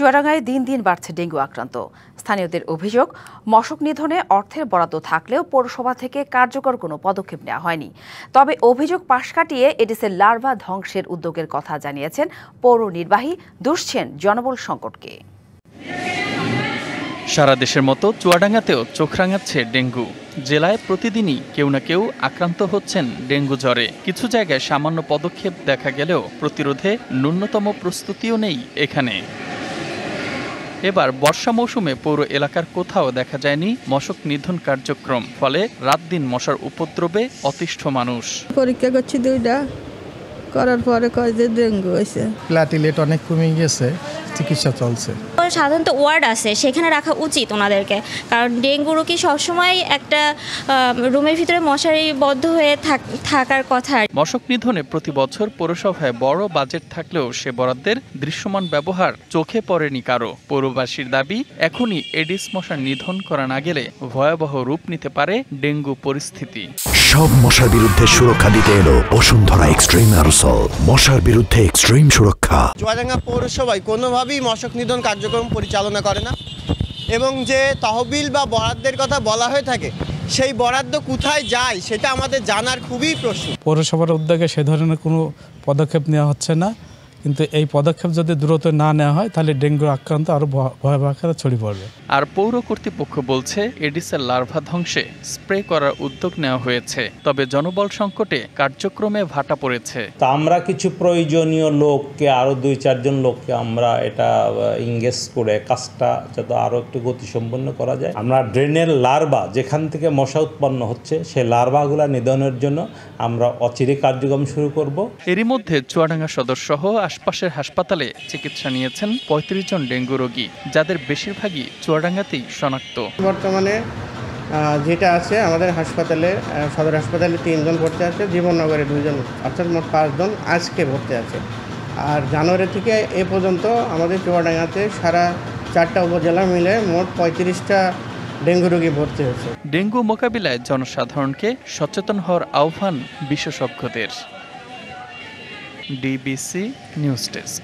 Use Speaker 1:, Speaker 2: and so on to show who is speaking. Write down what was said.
Speaker 1: চুয়াডাঙ্গায় দিন দিন বাড়ছে ডেঙ্গু আক্রান্ত। স্থানীয়দের অভিযোগ, মশক নিধনে অর্থের বরাদ্দ থাকলেও পৌরসভা থেকে কার্যকর কোনো পদক্ষেপ নেওয়া হয়নি। তবে অভিযোগ পাশ কাটিয়ে এডিসের লার্ভা ধ্বংসের উদ্যোগের কথা জানিয়েছেন পৌর নির্বাহী, দুষছেন জনবল সংকটকে।
Speaker 2: সারা দেশের মতো চুয়াডাঙ্গাতেও চোখ রাঙাচ্ছে ডেঙ্গু। জেলায় প্রতিদিনই কেউ না কেউ আক্রান্ত হচ্ছেন ডেঙ্গু জ্বরে। কিছু জায়গায় সামান্য পদক্ষেপ দেখা গেলেও প্রতিরোধে ন্যূনতম প্রস্তুতিও নেই এখানে। এবার বর্ষা মৌসুমে পৌর এলাকার কোথাও দেখা যায়নি মশক নিধন কার্যক্রম, ফলে রাত দিন মশার উপদ্রবে অতিষ্ঠ মানুষ।
Speaker 3: পরীক্ষা করছি দুইটা, করার পরে কয় যে ডেঙ্গু হয়েছে।
Speaker 4: প্লাটিলেট অনেক কমে গেছে, চিকিৎসা চলছে।
Speaker 5: সাধারণত ওয়ার্ড আছে, সেখানে রাখা উচিত ওনাদেরকে, কারণ ডেঙ্গু রোগী সবসময় একটা রুমের ভিতরে মশারি বদ্ধ হয়ে থাকার কথা।
Speaker 2: মশক নিধনে প্রতি বছর পৌরসভায় বড় বাজেট থাকলেও সে বরাদ্দের দৃশ্যমান ব্যবহার চোখে পড়েনি কারো। পৌরবাসীর দাবি, এখনই এডিস মশা নিধন করা না গেলে ভয়াবহ রূপ নিতে পারে ডেঙ্গু পরিস্থিতি।
Speaker 6: সব মশার বিরুদ্ধে সুরক্ষা দিতে এলো বসুন্ধরা এক্সট্রিম অ্যারোসল, মশার বিরুদ্ধে এক্সট্রিম সুরক্ষা।
Speaker 7: চুয়াডাঙ্গা পৌরসভায় কোনোভাবেই মশক নিধন কার্যক্রম পরিচালনা করে না, এবং যে তহবিল বা বরাদ্দের কথা বলা হয়ে থাকে সেই বরাদ্দ কোথায় যায় সেটা আমাদের জানার খুবই প্রশ্ন।
Speaker 4: পৌরসভার উদ্যোগে সে ধরনের কোনো পদক্ষেপ নেওয়া হচ্ছে না, কিন্তু এই পদক্ষেপ যদি দ্রুত না নেওয়া হয় তাহলে ডেঙ্গুর আক্রান্ত আরও ভয়াবহ আকারে ছড়িয়ে পড়বে।
Speaker 2: আর পৌর কর্তৃপক্ষ বলছে এডিসের লার্ভা ধ্বংসে স্প্রে করার উদ্যোগ নেওয়া হয়েছে, তবে জনবল সংকটে কার্যক্রমে ভাটা পড়েছে।
Speaker 8: তা আমরা কিছু প্রয়োজনীয় লোককে, আরও 2-4 জন লোককে আমরা এটা ইংগেজ করে কাজটা যাতে আরও একটু গতিসম্পন্ন করা যায়। আমরা ড্রেনের লার্ভা যেখান থেকে মশা উৎপন্ন হচ্ছে সেই লার্ভাগুলা নিধনের জন্য আমরা অচিরে কার্যক্রম শুরু করব।
Speaker 2: এরই মধ্যে চুয়াডাঙ্গা সদর সহ আশপাশের হাসপাতালে চিকিৎসা নিয়েছেন 35 জন ডেঙ্গু রোগী, যাদের বেশিরভাগই চুয়াডাঙ্গাতেই শনাক্ত।
Speaker 9: বর্তমানে যেটা আছে আমাদের হাসপাতালে, সদর হাসপাতালে 3 জন ভর্তি আছে, জীবননগরে 2 জন, অর্থাৎ মোট 5 জন আজকে ভর্তি আছে। আর জানুয়ারি থেকে এ পর্যন্ত আমাদের চুয়াডাঙ্গাতে সারা 4টা উপজেলা মিলে মোট 35টা ডেঙ্গু রোগী ভর্তি হয়েছে।
Speaker 2: ডেঙ্গু মোকাবিলায় জনসাধারণকে সচেতন হওয়ার আহ্বান বিশেষজ্ঞদের। DBC news desk.